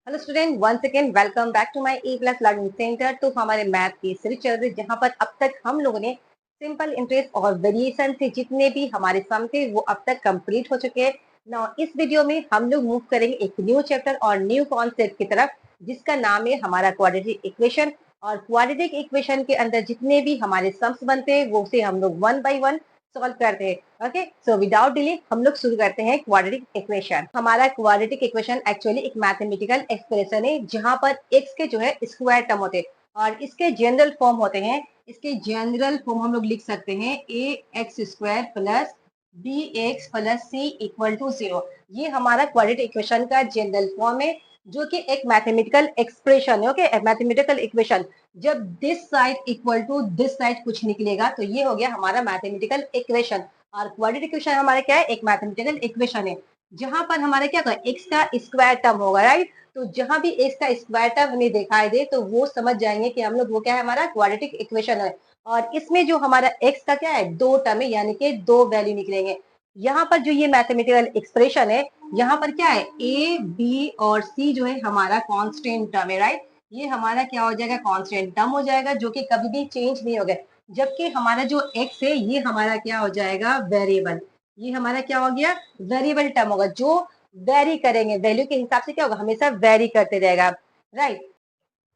Hello student, once again welcome back to my A plus learning centre. तो हमारे math की series चल रही है जहां पर अब तक हम लोगों ने सिंपल इंटरेस्ट और वेरिएशन से जितने भी हमारे सम थे वो अब तक कंप्लीट हो चुके हैं। नाउ इस वीडियो में हम लोग मूव करेंगे एक न्यू चैप्टर और न्यू कॉन्सेप्ट की तरफ, जिसका नाम है हमारा क्वाड्रेटिक इक्वेशन। और क्वाड्रेटिक इक्वेशन के अंदर जितने भी हमारे सम्स बनते हैं वो से हम लोग वन बाई वन सॉल्व करते हैं। ओके, सो विदाउट डिले हम लोग शुरू करते हैं क्वाड्रेटिक इक्वेशन। हमारा क्वाड्रेटिक इक्वेशन एक्चुअली एक मैथमेटिकल एक्सप्रेशन है जहां पर एक्स के जो है स्क्वायर टर्म होते हैं और इसके जनरल फॉर्म होते हैं। इसके जनरल फॉर्म हम लोग लिख सकते हैं A x square plus B x plus C equal to zero. ये हमारा क्वाड्रेटिक इक्वेशन का जनरल फॉर्म है, जो कि एक मैथमेटिकल एक्सप्रेशन है। ओके, मैथमेटिकल इक्वेशन जब this side equal to this side कुछ निकलेगा तो ये हो गया हमारा मैथमेटिकल इक्वेशन। और क्वाड्रेटिक इक्वेशन हमारा क्या है, एक मैथमेटिकल इक्वेशन है जहां पर हमारा क्या होगा, एक्स का स्क्वायर टर्म होगा, राइट। तो जहां भी एक्स का स्क्वायर टर्म हमें दिखाई दे तो वो समझ जाएंगे कि हम लोग वो क्या है, हमारा क्वाड्रेटिक इक्वेशन है। और इसमें जो हमारा एक्स का क्या है, दो टर्म है, यानी कि दो वैल्यू निकलेंगे। यहाँ पर जो ये मैथमेटिकल एक्सप्रेशन है, यहाँ पर क्या है, ए बी और सी जो है हमारा कांस्टेंट टर्म है, राइट। ये हमारा क्या हो जाएगा, कांस्टेंट टर्म हो जाएगा, जो कि कभी भी चेंज नहीं होगा। जबकि हमारा जो एक्स है ये हमारा क्या हो जाएगा, वेरिएबल। ये हमारा क्या हो गया, वेरिएबल टर्म होगा, जो वेरी करेंगे, वैल्यू के हिसाब से क्या होगा, हमेशा वेरी करते रहेगा, राइट।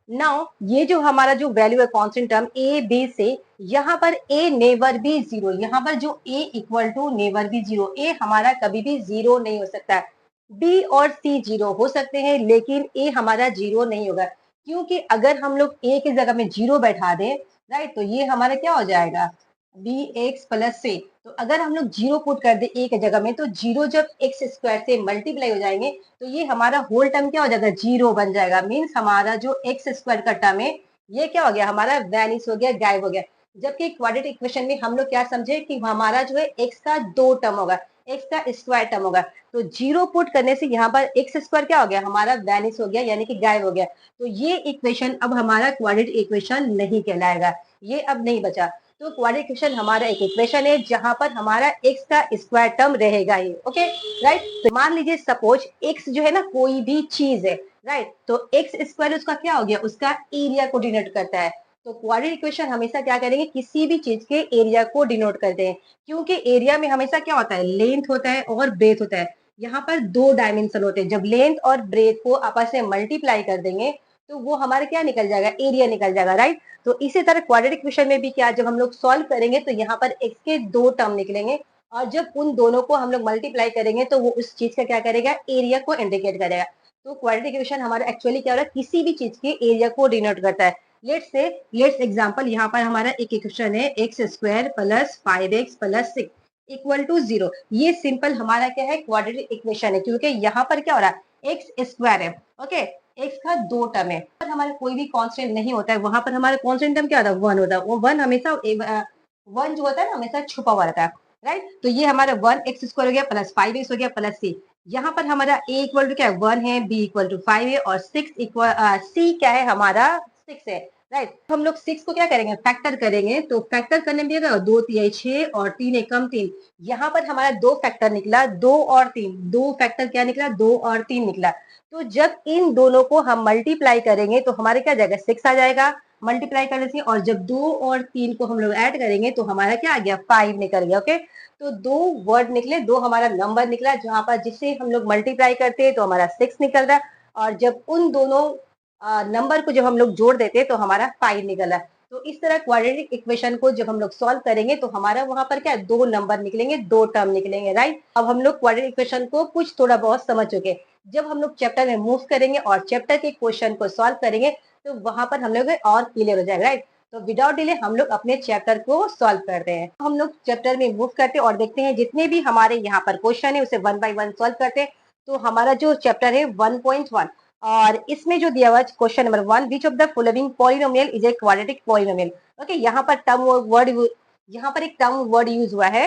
नाउ ये जो हमारा जो वैल्यू है कांस्टेंट टर्म ए बी से, यहाँ पर ए नेवर बी जीरो, यहाँ पर जो A equal to never B zero, A हमारा कभी भी जीरो नहीं हो सकता। बी और सी जीरो हो सकते हैं लेकिन ए हमारा जीरो नहीं होगा, क्योंकि अगर हम लोग ए की जगह में जीरो बैठा दें, राइट, तो ये हमारा क्या हो जाएगा, बी एक्स प्लस सी। तो अगर हम लोग जीरो पुट कर दे ए की जगह में तो जीरो जब एक्स स्क्वायर से मल्टीप्लाई हो जाएंगे तो ये हमारा होल टर्म क्या हो जाएगा, जीरो बन जाएगा। मीन्स हमारा जो एक्स स्क्वायर का टर्म है ये क्या हो गया, हमारा वैनिश हो गया, गायब हो गया। जबकि क्वाड्रेटिक इक्वेशन में हम लोग क्या समझे कि हमारा जो है एक्स का दो टर्म होगा, एक्स का स्क्वायर टर्म होगा। तो जीरो पुट करने से यहाँ पर एक्स स्क्वायर क्या हो गया, हमारा वैनिश हो गया, यानी कि गायब हो गया। तो ये इक्वेशन अब हमारा क्वाड्रेटिक इक्वेशन नहीं कहलाएगा, ये अब नहीं बचा। तो क्वाड्रेटिक इक्वेशन हमारा एक इक्वेशन है जहां पर हमारा एक्स का स्क्वायर टर्म रहेगा ही। Okay, right. तो मान लीजिए सपोज एक्स जो है ना कोई भी चीज है, राइट, तो एक्स स्क्वायर उसका क्या हो गया, उसका एरिया को डिनोट करता है। तो क्वाड्रेटिक इक्वेशन हमेशा क्या करेंगे, किसी भी चीज के एरिया को डिनोट करते हैं, क्योंकि एरिया में हमेशा क्या होता है, लेंथ होता है और ब्रेथ होता है। यहाँ पर दो डायमेंशन होते हैं, जब लेंथ और ब्रेथ को आपस में मल्टीप्लाई कर देंगे तो वो हमारा क्या निकल जाएगा, एरिया निकल जाएगा, राइट। तो इसी तरह क्वाड्रेटिक इक्वेशन में भी क्या, जब हम लोग सॉल्व करेंगे तो यहाँ पर एक्स के दो टर्म निकलेंगे और जब उन दोनों को हम लोग मल्टीप्लाई करेंगे तो वो उस चीज का क्या करेगा, एरिया को इंडिकेट करेगा। तो क्वाड्रेटिक इक्वेशन हमारा एक्चुअली क्या हो रहा है, किसी भी चीज के एरिया को डिनोट करता है। लेट्स एग्जांपल, यहाँ पर हमारा एक इक्वेशन है x square plus five x plus six equal to zero. ये सिंपल हमारा क्या है, क्वाड्रेटिक इक्वेशन है, क्योंकि यहाँ पर क्या हो रहा है, एक्स स्क्वायर है। ओके, एक्स का दो टर्म है, पर हमारा कोई भी कांस्टेंट नहीं होता है, वहां पर हमारा कांस्टेंट टर्म क्या होता है, वन होता है। वो वन हमेशा वन जो होता है ना हमेशा छुपा हुआ रहता है, राइट। तो ये हमारा वन एक्स स्क्वायर हो गया प्लस फाइव एक्स हो गया प्लस सी। यहाँ पर हमारा ए इक्वल टू क्या है, वन है, बी इक्वल टू फाइव है और सिक्स इक्वल सी क्या है, हमारा सिक्स है, राइट। तो हम लोग सिक्स को क्या करेंगे, फैक्टर करेंगे। तो फैक्टर करने में क्या, दो तिहाई छह और तीन एकम तीन। यहाँ पर हमारा दो फैक्टर निकला, दो और तीन, दो फैक्टर क्या निकला, दो और तीन निकला। तो जब इन दोनों को हम मल्टीप्लाई करेंगे तो हमारे क्या जाएगा, सिक्स आ जाएगा मल्टीप्लाई करने से। और जब दो और तीन को हम लोग ऐड करेंगे तो हमारा क्या आ गया, फाइव निकल गया। ओके, तो दो वर्ड निकले, दो हमारा नंबर निकला, जहां पर जिससे हम लोग मल्टीप्लाई करते हैं तो हमारा सिक्स निकल रहा है। और जब उन दोनों नंबर को जब हम लोग जोड़ देते हैं तो हमारा फाइव निकल रहा है। तो इस तरह क्वाड्रेटिक इक्वेशन को जब हम लोग सॉल्व करेंगे तो हमारा वहां पर क्या, दो नंबर निकलेंगे, दो टर्म निकलेंगे, राइट। अब हम लोग क्वाड्रेटिक इक्वेशन को कुछ थोड़ा बहुत समझ चुके। जब हम लोग चैप्टर में मूव करेंगे और चैप्टर के क्वेश्चन को सॉल्व करेंगे तो वहां पर हम लोग और क्लियर हो जाएगा, राइट। तो विदाउट डिले हम लोग अपने चैप्टर को सॉल्व करते हैं। हम लोग चैप्टर में मूव करते हैं और देखते हैं जितने भी हमारे यहाँ पर क्वेश्चन है उसे वन बाय वन सॉल्व करते हैं। तो हमारा जो चैप्टर है 1.1, और इसमें जो दिया हुआ question number one, which of the following polynomial is a quadratic polynomial. Okay, यहाँ पर टर्म वर्ड, यहाँ पर एक टर्म वर्ड यूज हुआ है,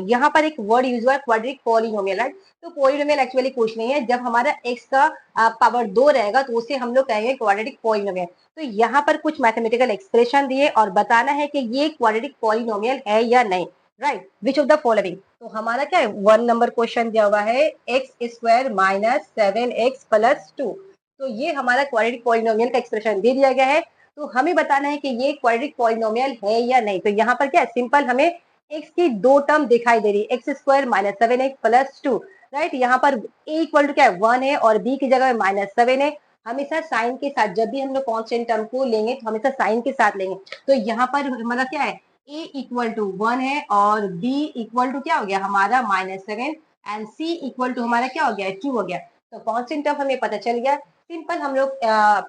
यहाँ पर एक वर्ड यूज हुआ है क्वाड्रेटिक पॉलिनोमियल, राइट। तो पॉलिनोमियल एक्चुअली कुछ नहीं है, जब हमारा एक्स का पावर दो रहेगा तो उसे हम लोग कहेंगे क्वाड्रेटिक पॉलिनोमियल। तो यहाँ पर कुछ मैथमेटिकल एक्सप्रेशन दिए और बताना है कि ये क्वाड्रेटिक पॉलिनोमियल है या नहीं, right. Which of the following, तो हमारा क्या है, वन नंबर क्वेश्चन दिया हुआ है x square minus seven x plus two. तो ये हमारा क्वाड्रेटिक पॉलिनोमियल का एक्सप्रेशन दे दिया गया है। तो हमें बताना है कि ये क्वाड्रेटिक पॉलिनोमियल है या नहीं। तो यहाँ पर क्या है, सिंपल हमें एक्स की दो टर्म दिखाई दे रही है, x square minus seven x plus two, right. यहाँ पर ए इक्वल टू क्या है, 1 है और बी की जगह में माइनस सेवन है। हमेशा साइन के साथ, जब भी हम लोग कॉन्स्टेंट टर्म को लेंगे तो हमेशा साइन के साथ लेंगे। तो यहाँ पर हमारा क्या है, ए इक्वल टू 1 है और बी इक्वल टू क्या हो गया हमारा minus seven, and C equal to हमारा क्या हो गया, 2 हो गया। तो कॉन्स्टेंट टर्म हमें पता चल गया। सिंपल हम लोग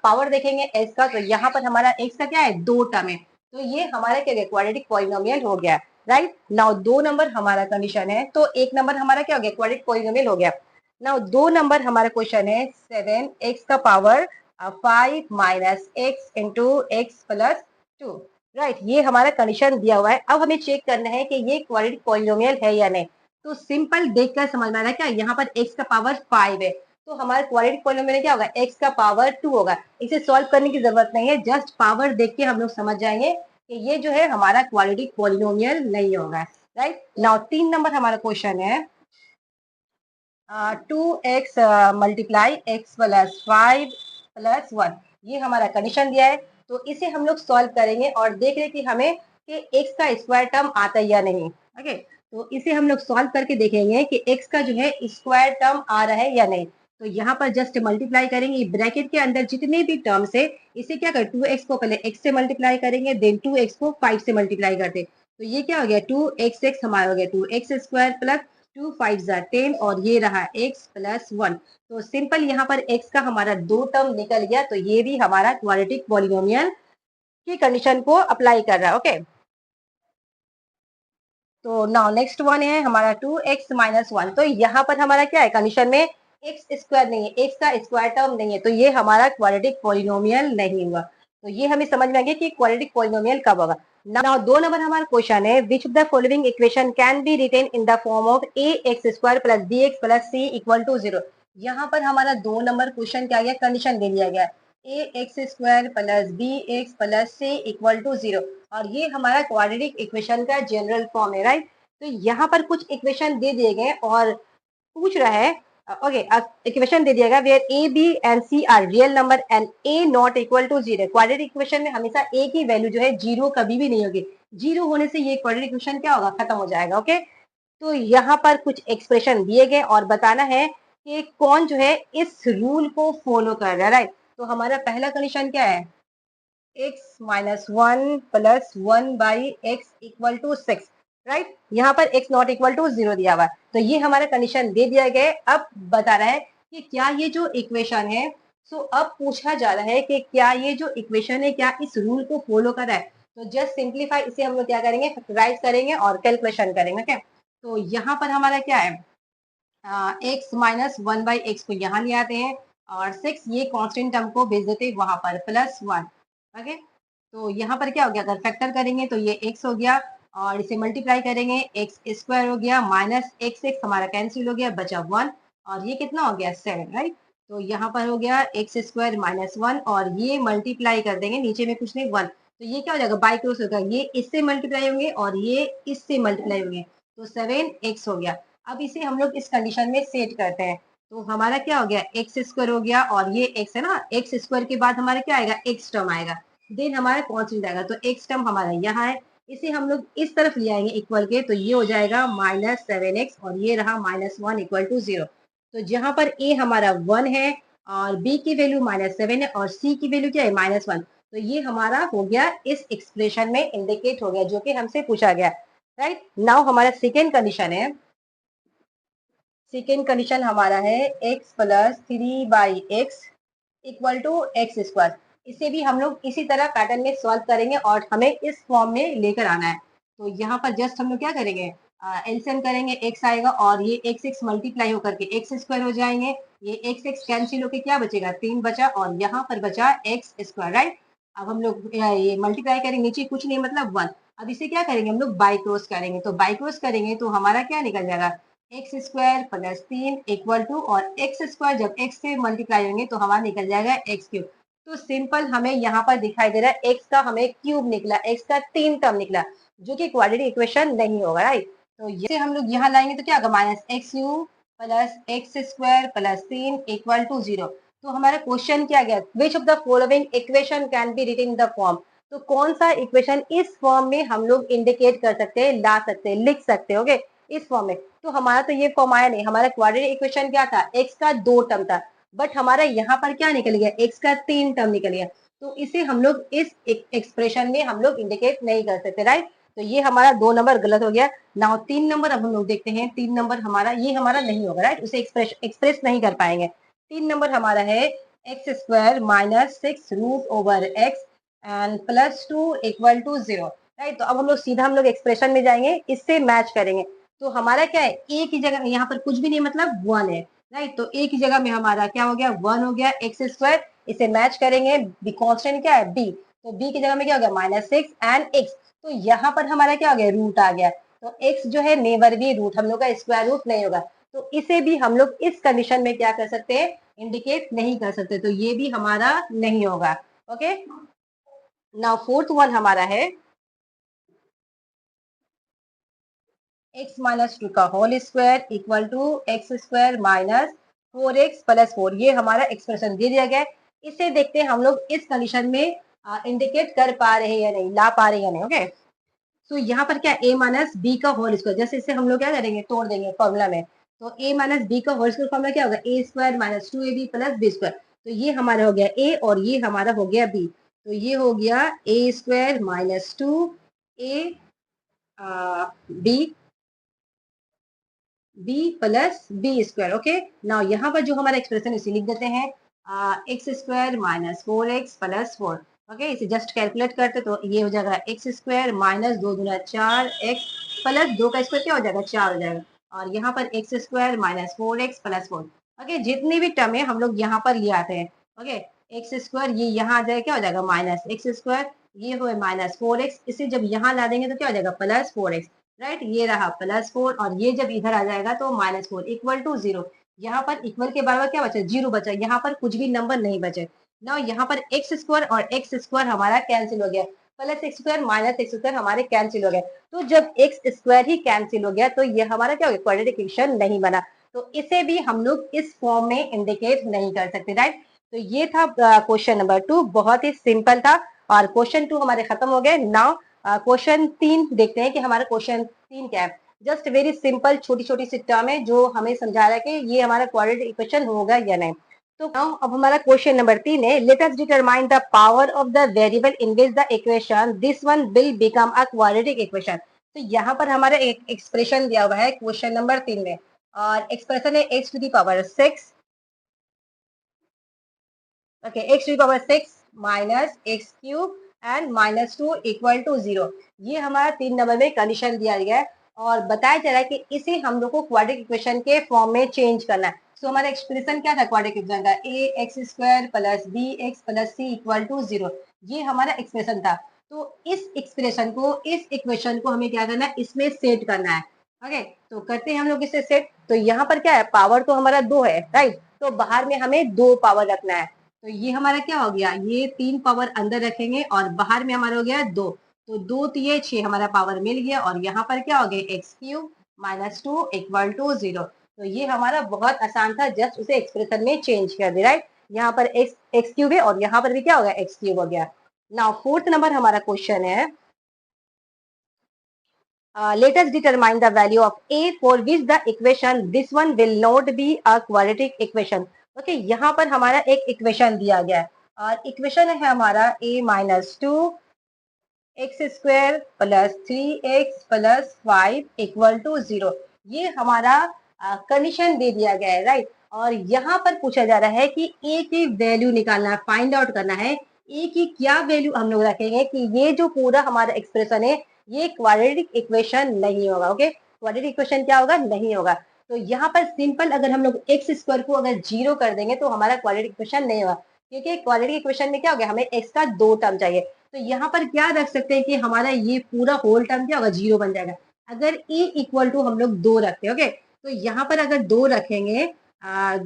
पावर देखेंगे एक्स का, तो यहाँ पर हमारा एक्स का क्या है, दो टर्म है। तो ये हमारा क्या क्वाड्रेटिक पॉलिनोमियल हो गया, राइट। नाउ 2 नंबर हमारा कंडीशन है, तो 1 नंबर हमारा क्या हो गया, क्वाड्रेटिक पॉलिनोमियल हो गया। नाउ 2 नंबर हमारा क्वेश्चन है, 7 एक्स का power 5 minus x into x plus two, right. ये हमारा कंडीशन दिया हुआ है। अब हमें चेक करना है कि ये क्वाड्रेटिक पॉलिनोमियल है या नहीं। तो सिंपल देखकर समझ में आ रहा है क्या, यहाँ पर एक्स का पावर 5 है, तो हमारे क्वाड्रेटिक पॉलिनोमियल क्या होगा, एक्स का पावर 2 होगा। इसे सॉल्व करने की जरूरत नहीं है, जस्ट पावर देख के हम लोग समझ जाएंगे कि ये जो है हमारा क्वाड्रेटिक पॉलिनोमियल नहीं होगा, राइट। नाउ 3 नंबर हमारा क्वेश्चन है, 2x multiply x plus 5 plus 1, ये हमारा कंडीशन दिया है। तो इसे हम लोग सॉल्व करेंगे और देख रहे कि हमें कि x का स्क्वायर टर्म आता है या नहीं। ओके, तो इसे हम लोग सॉल्व करके देखेंगे कि x का जो है स्क्वायर टर्म आ रहा है या नहीं। तो यहाँ पर जस्ट मल्टीप्लाई करेंगे, ब्रैकेट के अंदर जितने भी टर्म्स है इसे क्या कर, 2x को पहले x से मल्टीप्लाई करेंगे, देन 2x को 5 से मल्टीप्लाई करते। तो ये क्या हो गया, 2x हमारा हो गया 2x स्क्वायर प्लस 2 5 10 और ये रहा x प्लस 1। तो सिंपल यहाँ पर x का हमारा दो टर्म निकल गया, तो ये भी हमारा क्वाड्रेटिक पॉलिनोमियल की कंडीशन को अप्लाई कर रहा है। ओके, तो नाउ नेक्स्ट वन है हमारा 2x माइनस 1। तो यहाँ पर हमारा क्या है, कंडीशन में एक्स स्क्वायर नहीं है, एक्स का स्क्वायर टर्म नहीं है, तो ये हमारा क्वाड्रेटिक पॉलिनोमियल नहीं हुआ। तो ये हमें समझ में आ गया कि क्वाड्रेटिक पॉलिनोमियल कब होगा। नाउ 2 नंबर हमारा क्वेश्चन है, which of the following equation can be written in the form of A x square plus B x plus C equal to 0। यहाँ पर हमारा 2 नंबर क्वेश्चन क्या गया, कंडीशन दे दिया गया, A x square plus B x plus C equal to 0, और ये हमारा क्वाड्रेटिक इक्वेशन का जनरल फॉर्म है, राइट। तो यहाँ पर कुछ इक्वेशन दे दिए गए और पूछ रहा है, ओके, इक्वेशन दे दिया गया where A B and C are real number and A not equal to 0। Quadratic equation में हमेशा ए की वैल्यू जो है जीरो कभी भी नहीं होगी, जीरो होने से ये क्वाड्रेटिक इक्वेशन क्या होगा, खत्म हो जाएगा। ओके, तो यहाँ पर कुछ एक्सप्रेशन दिए गए और बताना है कि कौन जो है इस रूल को फॉलो कर रहा है, राइट। तो हमारा पहला कंडीशन क्या है, x minus one plus one by x equal to six, right. यहाँ पर एक्स नॉट इक्वल टू 0 दिया हुआ है, तो ये हमारा कंडीशन दे दिया गया है। अब बता रहा है कि क्या ये जो इक्वेशन है, सो अब पूछा जा रहा है कि क्या ये जो इक्वेशन है क्या इस रूल को फॉलो कर रहा है। तो जस्ट सिंप्लीफाई, इसे हम लोग क्या करेंगे, फैक्टराइज करेंगे और कैलकुलेशन करेंगे। ओके, तो यहाँ पर हमारा क्या है, x minus one by x को यहाँ ले आते हैं और सिक्स ये कांस्टेंट टर्म को भेज देते हैं वहां पर प्लस वन। ओके, तो यहाँ पर क्या हो गया, अगर फैक्टर करेंगे तो ये एक्स हो गया और इसे मल्टीप्लाई करेंगे एक्स स्क्वायर हो गया माइनस एक्स एक्स हमारा कैंसिल हो गया, बचा वन, और ये कितना हो गया 7, राइट। तो यहाँ पर हो गया एक्स स्क्वायर माइनस वन और ये मल्टीप्लाई कर देंगे, नीचे में कुछ नहीं 1, तो ये क्या हो जाएगा, बाई क्रॉस होगा, ये इससे मल्टीप्लाई होंगे और ये इससे मल्टीप्लाई होंगे, तो 7x हो गया। अब इसे हम लोग इस कंडीशन में सेट करते हैं, तो हमारा क्या हो गया, एक्स स्क्वायर हो गया और ये एक्स है ना, एक्स स्क्वायर के बाद हमारा क्या आएगा, एक्स टर्म आएगा, देन हमारा कॉन्स्टेंट आएगा, तो एक्स टर्म हमारा यहाँ है, इसे हम लोग इस तरफ ले आएंगे इक्वल के, तो ये हो जाएगा माइनस 7x और ये रहा माइनस वन इक्वल टू 0। तो जहां पर ए हमारा 1 है और बी की वैल्यू माइनस 7 है और सी की वैल्यू क्या है, माइनस 1, तो ये हमारा हो गया इस एक्सप्रेशन में इंडिकेट हो गया जो कि हमसे पूछा गया, राइट। नाउ हमारा सेकेंड कंडीशन है, सेकेंड कंडीशन हमारा है x plus three by x equal to x square. इसे भी हम लोग इसी तरह पैटर्न में सॉल्व करेंगे और हमें इस फॉर्म में लेकर आना है। तो यहाँ पर जस्ट हम लोग क्या करेंगे, एलसीएम करेंगे, x आएगा और ये एक्स एक्स मल्टीप्लाई होकर के एक्स स्क्वायर हो जाएंगे, ये एक्स एक्स कैंसिल होकर क्या बचेगा, 3 बचा और यहाँ पर बचा एक्स स्क्वायर, राइट। अब हम लोग ये मल्टीप्लाई करेंगे, नीचे कुछ नहीं मतलब 1। अब इसे क्या करेंगे, हम लोग बाई क्रॉस करेंगे, तो बाई क्रॉस करेंगे तो हमारा क्या निकल जाएगा, x square plus 3 equal to, और एक्स स्क्वायर जब एक्स से मल्टीप्लाई होंगे तो हमारा निकल जाएगा एक्स क्यूब। तो सिंपल हमें यहाँ पर दिखाई दे रहा है एक्स का हमें क्यूब निकला, एक्स का 3 टर्म निकला, जो कि क्वाड्रेटिक इक्वेशन नहीं होगा, राइट। तो ये हम लोग यहाँ लाएंगे तो क्या होगा, minus x cube plus x square plus 3 equal to 0। तो हमारा क्वेश्चन क्या गया, which of the following equation can be written in the form. तो कौन सा इक्वेशन इस फॉर्म में हम लोग इंडिकेट कर सकते हैं, ला सकते हैं, लिख सकते हैं, ओके, इस फॉर्म में। तो हमारा तो ये फॉर्म आया नहीं, हमारा क्वाड्रेटिक इक्वेशन क्या था, एक्स का 2 टर्म था, बट हमारा यहाँ पर क्या निकल गया, एक्स का 3 टर्म निकल गया। तो इसे हम लोग इस एक्सप्रेशन में हम लोग इंडिकेट नहीं कर सकते, राइट। तो ये हमारा 2 नंबर गलत हो गया। नाउ 3 नंबर अब हम लोग देखते हैं, 3 नंबर हमारा ये हमारा नहीं होगा, राइट, उसे एक्सप्रेस नहीं कर पाएंगे। 3 नंबर हमारा है x square minus 6 root over x and plus 2 equal to 0, right. तो अब हम लोग सीधा हम लोग एक्सप्रेशन में जाएंगे, इससे मैच करेंगे। तो हमारा क्या है, ए की जगह यहाँ पर कुछ भी नहीं, मतलब 1 है, राइट। तो ए की जगह में हमारा क्या हो गया, 1 हो गया, एक्स स्क्वायर, इसे मैच करेंगे, बी कॉन्स्टेंट क्या है, बी, तो बी की जगह में क्या हो गया, -6 एंड एक्स। तो यहाँ पर हमारा क्या हो गया, रूट आ गया। तो एक्स जो है नेवर बी रूट, हम लोग का स्क्वायर रूट नहीं होगा। तो इसे भी हम लोग इस कंडीशन में क्या कर सकते हैं, इंडिकेट नहीं कर सकते, तो ये भी हमारा नहीं होगा, ओके। नाउ फोर्थ वन हमारा है एक्स माइनस 2 का whole square equal to x square minus 4x plus 4, ये हमारा एक्सप्रेशन दे दिया गया है। इसे देखते हैं हम लोग इस कंडीशन में इंडिकेट कर पा रहे हैं या नहीं, ला पा रहे हैं या नहीं, ओके। तो यहाँ पर क्या, a माइनस बी का होल स्क्वायर, जैसे इसे हम लोग क्या करेंगे, तोड़ देंगे फॉर्मूला में। तो a माइनस बी का होल स्क्वायर फॉर्मूला क्या होगा, A square minus 2ab plus B square. तो ये हमारा हो गया a और ये हमारा हो गया b। तो ये हो गया a square minus 2a B B plus B square, okay. Now यहाँ पर जो हमारा एक्सप्रेशन इसे लिख देते हैं, x square minus 4x plus 4, okay. इसे जस्ट कैलकुलेट करते तो ये हो जाएगा एक्स स्क्वायर माइनस 2 दूना 4x प्लस 2 का स्क्वायर क्या हो जाएगा, 4 हो जाएगा। और यहाँ पर x square minus 4x plus 4, okay. जितनी भी टर्म है हम लोग यहाँ पर ले आते हैं, ओके। एक्स स्क्वायर ये यहाँ आ जाएगा, क्या हो जाएगा, माइनस एक्स स्क्वायर, ये हो -4x, इसे जब यहाँ ला देंगे तो क्या हो जाएगा, +4x, राइट। ये रहा +4 और ये जब इधर आ जाएगा तो -4 इक्वल टू 0। यहाँ पर इक्वल के बराबर क्या बचा, 0 बचा, यहाँ पर कुछ भी नंबर नहीं बचे। ना यहाँ पर एक्स स्क्वायर और एक्स स्क्वायर हमारा कैंसिल हो गया, plus x square minus x square हमारे कैंसिल हो गए। तो जब एक्स स्क्वायर ही कैंसिल हो गया तो ये हमारा क्या हो गया, क्वाड्रेटिक इक्वेशन नहीं बना। तो इसे भी हम लोग इस फॉर्म में इंडिकेट नहीं कर सकते, राइट। तो ये था क्वेश्चन नंबर 2, बहुत ही सिंपल था। और क्वेश्चन 2 हमारे खत्म हो गए। नाउ क्वेश्चन 3 देखते हैं कि हमारा क्वेश्चन 3 क्या है। जस्ट वेरी सिंपल, छोटी छोटी सी टर्म है जो हमें समझा रहा है कि ये हमारा क्वाड्रेटिक इक्वेशन होगा या नहीं। तो नाउ अब हमारा क्वेश्चन नंबर 3 है, let us determine the power of the variable in which the equation this one will become a quadratic equation. तो यहाँ पर हमारा एक एक्सप्रेशन दिया हुआ है क्वेश्चन नंबर 3 में, और एक्सप्रेशन है x to the power 6, okay, x to the power 6 minus x cube and -2 equal to 0। ये हमारा 3 नंबर में कंडीशन दिया गया है और बताया जा रहा है कि इसे हम लोग को क्वाड्रेटिक इक्वेशन के फॉर्म में चेंज करना है। सो हमारा एक्सप्रेशन क्या था क्वाड्रेटिक इक्वेशन का, A x square plus B x plus C equal to 0, ये हमारा एक्सप्रेशन था। तो इस एक्सप्रेशन को, इस इक्वेशन को हमें क्या करना है, इसमें सेट करना है, ओके। तो करते हैं हम लोग इसे सेट। तो यहाँ पर क्या है, पावर तो हमारा 2 है, राइट। तो बाहर में हमें 2 पावर रखना है। तो ये हमारा क्या हो गया, ये 3 पावर अंदर रखेंगे और बाहर में हमारा हो गया 2। तो 2 3 6 हमारा पावर मिल गया और यहाँ पर क्या हो गया, एक्स क्यूब -2 इक्वल टू 0। तो ये हमारा बहुत आसान था, जस्ट उसे एक्सप्रेशन में चेंज कर दिया, राइट। यहाँ पर एक्स एक्स क्यूब है और यहाँ पर भी क्या हो गया, एक्स क्यूब हो गया। नाउ फोर्थ नंबर हमारा क्वेश्चन है, let us determine the value of a for which the equation this one will not be a quadratic equation, okay। यहाँ पर हमारा एक इक्वेशन दिया गया है और इक्वेशन है हमारा a minus 2 x square plus 3x plus 5 equal to 0। ये हमारा कंडीशन दे दिया गया है, राइट। और यहाँ पर पूछा जा रहा है कि a की वैल्यू निकालना है, फाइंड आउट करना है a की क्या वैल्यू हम लोग रखेंगे कि ये जो पूरा हमारा एक्सप्रेशन है ये क्वाड्रेटिक इक्वेशन नहीं होगा, ओके। क्वाड्रेटिक इक्वेशन क्या होगा, नहीं होगा। तो यहाँ पर सिंपल अगर हम लोग एक्स स्क्वायर को अगर 0 कर देंगे तो हमारा क्वाड्रेटिक इक्वेशन नहीं होगा, क्योंकि क्वाड्रेटिक इक्वेशन में क्या हो गया, हमें x का 2 टर्म चाहिए। तो यहाँ पर क्या रख सकते हैं कि हमारा ये पूरा होल टर्म क्या होगा, 0 बन जाएगा अगर e इक्वल टू हम लोग 2 रखते हैं, ओके। तो यहाँ पर अगर 2 रखेंगे,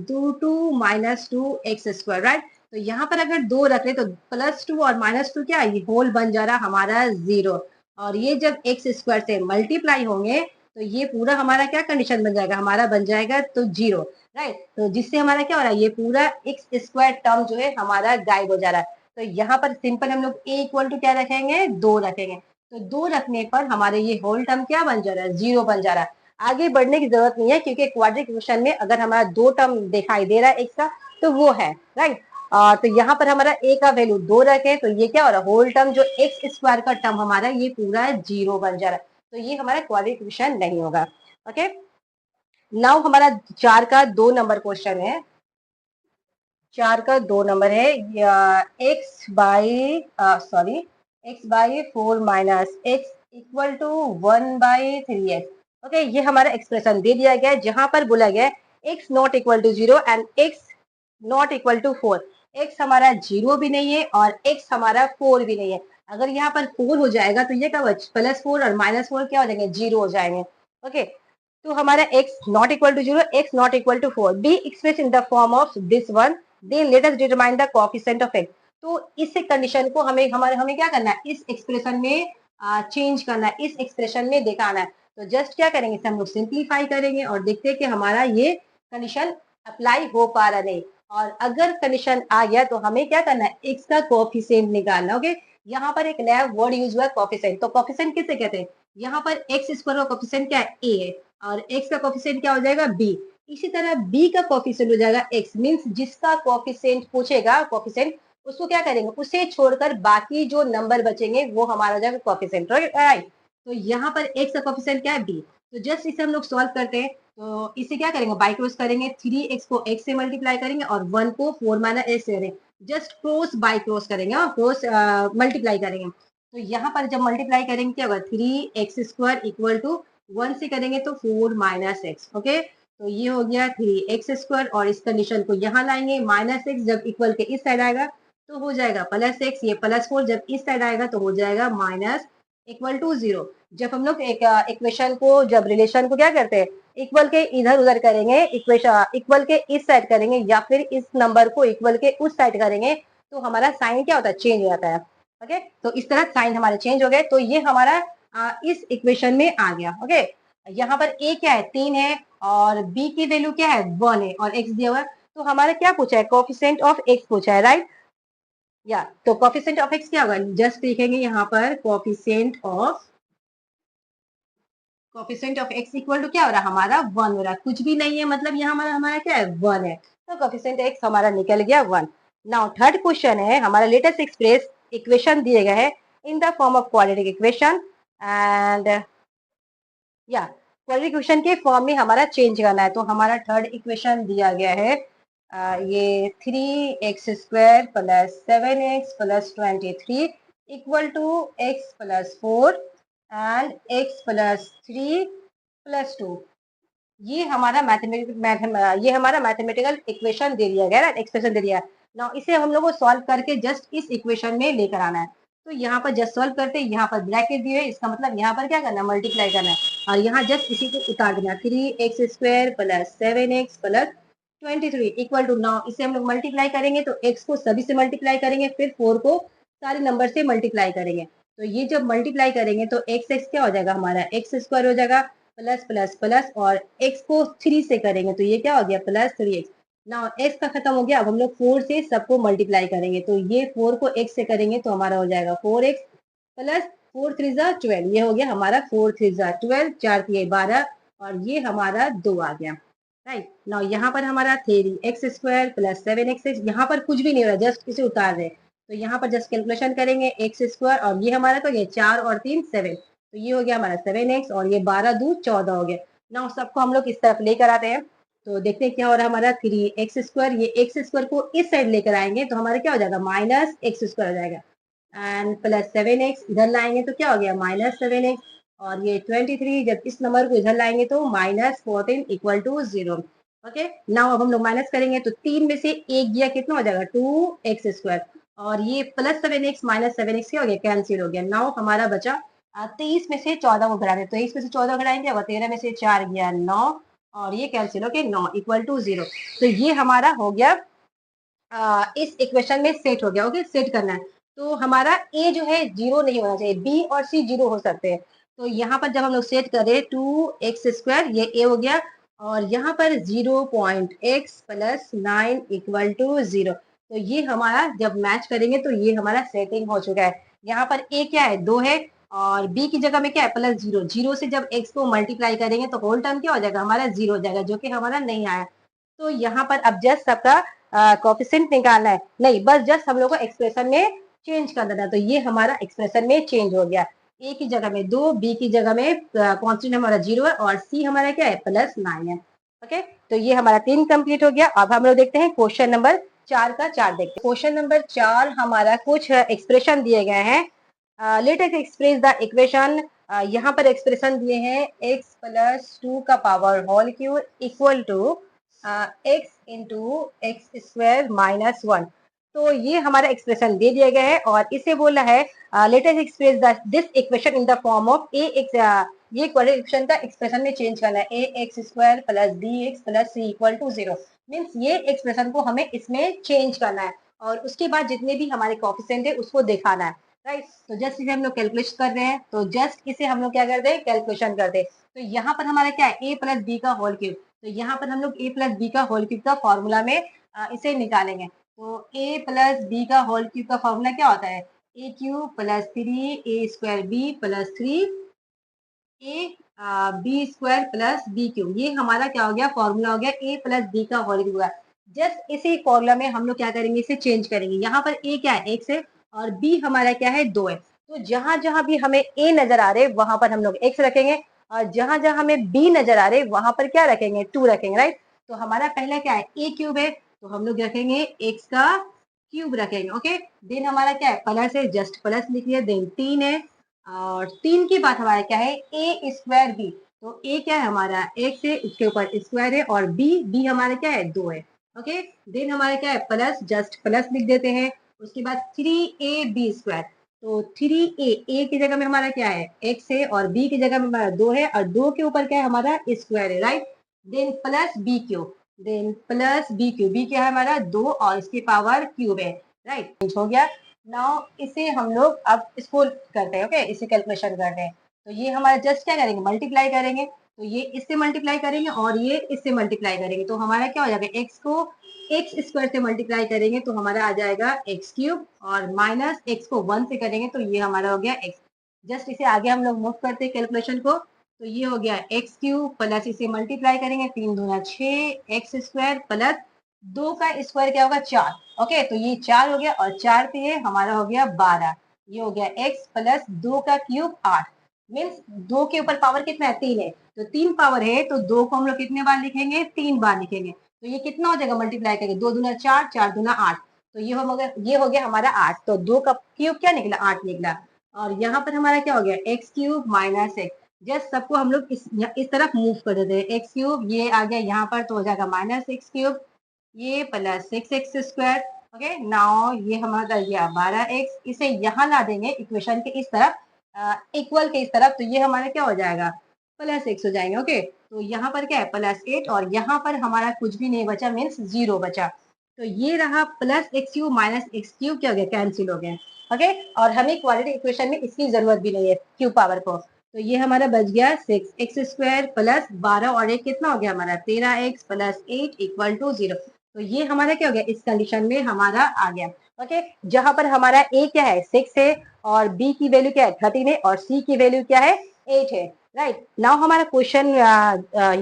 2 -2 एक्स स्क्वायर, राइट। तो यहाँ पर अगर 2 रखें तो +2 और -2 क्या है, ये होल बन जा रहा हमारा 0। और ये जब एक्स स्क्वायर से मल्टीप्लाई होंगे तो ये पूरा हमारा क्या कंडीशन बन जाएगा, हमारा बन जाएगा तो 0, राइट। तो जिससे हमारा क्या हो रहा है, ये पूरा एक्स स्क्वायर टर्म जो है हमारा गायब हो जा रहा है। तो यहाँ पर सिंपल हम लोग ए इक्वल टू क्या रखेंगे, 2 रखेंगे। तो 2 रखने पर हमारे ये होल टर्म क्या बन जा रहा है, 0 बन जा रहा है। आगे बढ़ने की जरूरत नहीं है, क्योंकि क्वाड्रेटिक इक्वेशन में अगर हमारा 2 टर्म दिखाई दे रहा है एक्स का, तो वो है, राइट। तो यहाँ पर हमारा ए का वैल्यू 2 रखे, तो ये क्या हो रहा है, होल टर्म जो एक्स स्क्वायर का टर्म हमारा ये पूरा 0 बन जा रहा है। तो ये हमारा क्वाड्रेटिक इक्वेशन नहीं होगा। ओके, नाउ हमारा 4 का 2 नंबर क्वेश्चन है। 4 का 2 नंबर है, x by sorry x by 4 minus x equal to 1/3x। Okay, ये हमारा एक्सप्रेशन दे दिया गया है, जहां पर बोला गया है x not equal to 0 and x not equal to 4। X हमारा 0 भी नहीं है और एक्स हमारा 4 भी नहीं है। अगर यहाँ पर 4 हो जाएगा तो ये क्या होगा, +4 और -4 क्या हो जाएंगे, 0 हो जाएंगे। ओके, तो हमारा x not equal to 0, x not equal to 4 be express in the form of this one, then let us determine the coefficient of x। तो इस कंडीशन को हमें क्या करना है, इस एक्सप्रेशन में चेंज करना है, इस एक्सप्रेशन में दिखाना है। तो जस्ट क्या करेंगे, इसे हम लोग सिंप्लीफाई करेंगे और देखते हैं कि हमारा ये कंडीशन अप्लाई हो पा रहा नहीं। और अगर कंडीशन आ गया तो हमें क्या करना है, x का कोएफिशिएंट निकालना। ओके, यहाँ पर एक नया वर्ड यूज हुआ है, कोएफिशिएंट। तो कोएफिशिएंट किसे कहते हैं, यहाँ पर एक्स स्क्वायर का कोएफिशिएंट क्या है, a है, और x का कोएफिशिएंट क्या हो जाएगा, b। इसी तरह b का कोएफिशिएंट हो जाएगा x, मींस जिसका कोएफिशिएंट पूछेगा, कोएफिशिएंट उसको क्या करेंगे, उसे छोड़कर बाकी जो नंबर बचेंगे वो हमारा हो जाएगा कोएफिशिएंट, राइट। तो यहाँ पर x का कोएफिशिएंट क्या है, b। तो जस्ट इसे हम लोग सॉल्व करते हैं। तो इसे क्या करेंगे, बाई क्रॉस करेंगे, 3x को x से मल्टीप्लाई करेंगे और 1 को 4 माइनस x से करेंगे। जस्ट क्रॉस बाई क्रॉस करेंगे, क्रॉस मल्टीप्लाई करेंगे। तो यहाँ पर जब मल्टीप्लाई करेंगे क्या होगा, 3x² इक्वल टू 1 से करेंगे तो 4 माइनस एक्स। ओके, तो ये हो गया 3x², और इस कंडीशन को यहाँ लाएंगे, -x जब इक्वल के इस साइड आएगा तो हो जाएगा +x, ये +4 जब इस साइड आएगा तो हो जाएगा माइनस इक्वल टू 0। जब हम लोग एक इक्वेशन को, जब रिलेशन को क्या करते हैं, इक्वल के इधर उधर करेंगे, इक्वेशन इक्वल के इस साइड करेंगे या फिर इस नंबर को इक्वल के उस साइड करेंगे, तो हमारा साइन क्या होता है, चेंज हो जाता है। ओके, तो इस तरह साइन हमारे चेंज हो गए। तो ये हमारा इस इक्वेशन में आ गया। ओके, यहाँ पर a क्या है, 3 है, और b की वैल्यू क्या है, 1 है, और x दिया हुआ है। तो हमारा क्या पूछा है, कोएफिशिएंट ऑफ x पूछा है, राइट। या तो कोएफिशिएंट ऑफ x क्या होगा, जस्ट लिखेंगे यहाँ पर coefficient of x equal to क्या हो रहा है, हमारा 1 हो रहा है, कुछ भी नहीं है, मतलब यहाँ हमारा हमारा क्या है, 1 है। तो कोएफिशिएंट x हमारा निकल गया 1। नाउ थर्ड क्वेश्चन है हमारा, लेटेस्ट एक्सप्रेस इक्वेशन दिए गए हैं इन the form of quadratic equation, and या क्वाड्रेटिक इक्वेशन के फॉर्म में हमारा चेंज करना है। तो हमारा थर्ड इक्वेशन दिया गया है, ये 3x² + 7x + 23 equal to x + 4 and x + 3 + 2। ये हमारा मैथमेटिकल इक्वेशन दे दिया गया है, एक्सप्रेशन दे दिया है। नाउ इसे हम लोग को सॉल्व करके जस्ट इस इक्वेशन में लेकर आना है। तो यहाँ पर जस्ट सॉल्व करते हैं, यहाँ पर ब्रैकेट दिए, इसका मतलब यहाँ पर क्या करना है, मल्टीप्लाई करना है, और यहाँ जस्ट इसी को उतार देना, 3x² + 7x + 23 equal to, now इसे हम लोग मल्टीप्लाई करेंगे तो x को सभी से मल्टीप्लाई करेंगे, फिर 4 को सारे नंबर से मल्टीप्लाई करेंगे। तो ये जब मल्टीप्लाई करेंगे तो x क्या हो जाएगा, हमारा x² हो जाएगा, प्लस प्लस प्लस, और x को 3 से करेंगे तो ये क्या हो गया, +3x। नाउ x का खत्म हो गया, अब हम लोग 4 से सबको मल्टीप्लाई करेंगे। तो ये 4 को x से करेंगे तो हमारा हो जाएगा 4x प्लस 4 3 12। ये हो गया हमारा 4 3 12, 4 3 12, और ये हमारा 2 आ गया, राइट। नाउ यहाँ पर हमारा 3x² + 7x, यहाँ पर कुछ भी नहीं हो रहा, जस्ट इसे उतार रहे। तो यहाँ पर जस्ट कैलकुलेशन करेंगे, x², और ये हमारा तो ये 4 और 3 7, तो ये हो गया हमारा 7x, और ये 12 दूनी 14 हो गया। नाउ सबको हम लोग इस तरफ लेकर आते हैं, तो देखते हैं क्या हो रहा है, हमारा 3x², ये x² को इस साइड लेकर आएंगे तो हमारा क्या हो जाएगा, -x² हो जाएगा, एंड प्लस 7x इधर लाएंगे तो क्या हो गया, -7x, और ये 23 जब इस नंबर को इधर लाएंगे तो -14 इक्वल टू 0। ओके, नाउ अब हम लोग माइनस करेंगे तो 3 में से 1 गया, कितना हो जाएगा, 2x², और ये +7x -7x क्या हो गया, कैंसिल हो गया। नाउ हमारा बचा 23 में से 14 को घटाने, तो 23 में से 14 घटाएंगे, अब 13 में से 4 गया 9, और ये कैंसिल हो गया, 9 इक्वल टू 0। तो ये हमारा हो गया, इस इक्वेशन में सेट हो गया। ओके, सेट करना है। तो हमारा ए जो है 0 नहीं होना चाहिए, बी और सी 0 हो सकते हैं। तो यहाँ पर जब हम लोग सेट करें 2x² ये a हो गया, और यहाँ पर 0.x प्लस 9 इक्वल टू 0। तो ये हमारा जब मैच करेंगे तो ये हमारा सेटिंग हो चुका है। यहाँ पर a क्या है, 2 है, और b की जगह में क्या है, प्लस 0। 0 से जब x को मल्टीप्लाई करेंगे तो होल टर्म क्या हो जाएगा, हमारा 0 हो जाएगा, जो कि हमारा नहीं आया। तो यहाँ पर अब जस्ट सबका कोफिशिएंट निकालना है, नहीं बस जस्ट हम लोग को एक्सप्रेशन में चेंज कर देना। तो ये हमारा एक्सप्रेशन में चेंज हो गया, ए की जगह में 2, बी की जगह में कॉन्स्टेंट हमारा 0 है, और सी हमारा क्या है, प्लस 9 है। ओके, तो ये हमारा 3 कंप्लीट हो गया। अब हम लोग देखते हैं क्वेश्चन नंबर 4 का 4 देखते हैं। क्वेश्चन नंबर 4 हमारा कुछ एक्सप्रेशन दिए गए हैं। Let us express the equation. यहाँ पर एक्सप्रेशन दिए हैं x प्लस 2 का power whole cube equal to x into x² minus 1। तो ये हमारा एक्सप्रेशन दे दिया गया है, और इसे बोला है let us express this equation in the form of ये इक्वेशन का एक्सप्रेशन में चेंज करना है, ax² plus bx plus c equal to 0। Means ये एक्सप्रेशन को हमें इसमें चेंज करना है, और उसके बाद जितने भी हमारे कोएफिशिएंट है उसको दिखाना है, राइट। तो जस्ट इसे हम लोग कैलकुलेट कर रहे हैं, तो जस्ट इसे हम लोग क्या करते हैं, कैलकुलेशन करते हैं। तो यहाँ पर हमारा क्या है, a प्लस बी का होल क्यूब। तो यहाँ पर हम लोग a प्लस बी का होल क्यूब का फॉर्मूला में इसे निकालेंगे। तो a प्लस बी का होल क्यूब का फॉर्मूला क्या होता है, a cube plus 3a² b plus 3ab² plus b cube. ये हमारा क्या हो गया, फॉर्मूला हो गया a प्लस बी का होल क्यूब का। जस्ट इसी फॉर्मूला में हम लोग क्या करेंगे, इसे चेंज करेंगे। यहाँ पर a क्या है, x है, और b हमारा क्या है, 2 है। तो जहां जहां भी हमें a नजर आ रहे वहां पर हम लोग x रखेंगे, और जहां जहां हमें b नजर आ रहे वहां पर क्या रखेंगे, 2 रखेंगे, राइट। तो हमारा पहला क्या है, a क्यूब है, तो हम लोग रखेंगे x का क्यूब रखेंगे। ओके, देन हमारा क्या है, प्लस है, जस्ट प्लस लिख लिया। देन 3 है, और 3 के बाद हमारा क्या है, a² b। तो a क्या है हमारा, x है, उसके ऊपर स्क्वायर है, और b हमारा क्या है, 2 है। ओके, देन हमारा क्या है, प्लस, जस्ट प्लस लिख देते हैं। उसके बाद 3ab²। तो 3a की जगह में हमारा क्या है, x है, और b की जगह में हमारा 2 है, और 2 के ऊपर क्या है, हमारा स्क्वायर है, right. Then plus b cube, then plus b cube, b क्या है हमारा, 2, और इसकी पावर क्यूब है, राइट। हो गया। नाउ इसे हम लोग अब इसको करते हैं, ओके, इसे कैलकुलेशन करते हैं। तो ये हमारा जस्ट क्या करेंगे, मल्टीप्लाई करेंगे। तो ये इससे मल्टीप्लाई करेंगे, और ये इससे मल्टीप्लाई करेंगे, तो हमारा क्या हो जाएगा, x को x² से मल्टीप्लाई करेंगे तो हमारा आ जाएगा x³, और माइनस x को 1 से करेंगे तो ये हमारा हो गया x। जस्ट इसे आगे हम लोग मूव करते हैं कैलकुलेशन को। तो ये हो गया x³ प्लस इसे मल्टीप्लाई करेंगे, 3 दूना 6 x² प्लस 2 का स्क्वायर क्या होगा, 4। ओके, तो ये 4 हो गया, और 4 पे ये हमारा हो गया 12। ये हो गया x प्लस 2 का क्यूब 8। मीन्स 2 के ऊपर पावर कितना है, 3 है। तो 3 पावर है, तो 2 को हम लोग कितने बार लिखेंगे, 3 बार लिखेंगे। तो ये कितना हो जाएगा, मल्टीप्लाई करेंगे, 2 दूना 4, 4 दूना 8। तो ये हो गया हमारा 8। तो 2 का क्यूब क्या निकला, 8 निकला। और यहाँ पर हमारा क्या हो गया, x³ माइनस x। जस्ट सबको हम लोग इस तरफ मूव कर देते हैं। x³ ये आ गया यहाँ पर, तो हो जाएगा माइनस x³, ये प्लस 6x²। ओके, नाउ ये हमारा गया 12x। इसे यहाँ ला देंगे इक्वेशन के इस तरफ, इक्वल के इस तरफ, तो ये हमारा क्या हो जाएगा, प्लस x हो जाएंगे। ओके, तो यहाँ पर क्या है, +8, और यहाँ पर हमारा कुछ भी नहीं बचा, मीन्स 0 बचा। तो ये रहा प्लस x³ माइनस x³ क्या हो गया, कैंसिल हो गया। ओके, और हमें क्वाड्रेटिक इक्वेशन में इसकी जरूरत भी नहीं है, क्यूब पावर को। तो ये हमारा बच गया 6x² प्लस 12, और एक कितना हो गया हमारा, 13x प्लस 8 इक्वल टू 0। तो ये हमारा क्या हो गया, इस कंडीशन में हमारा आ गया। ओके, जहां पर हमारा a क्या है, 6 है, और b की वैल्यू क्या है, 13 है, और c की वैल्यू क्या है, 8 है, राइट। नाउ हमारा क्वेश्चन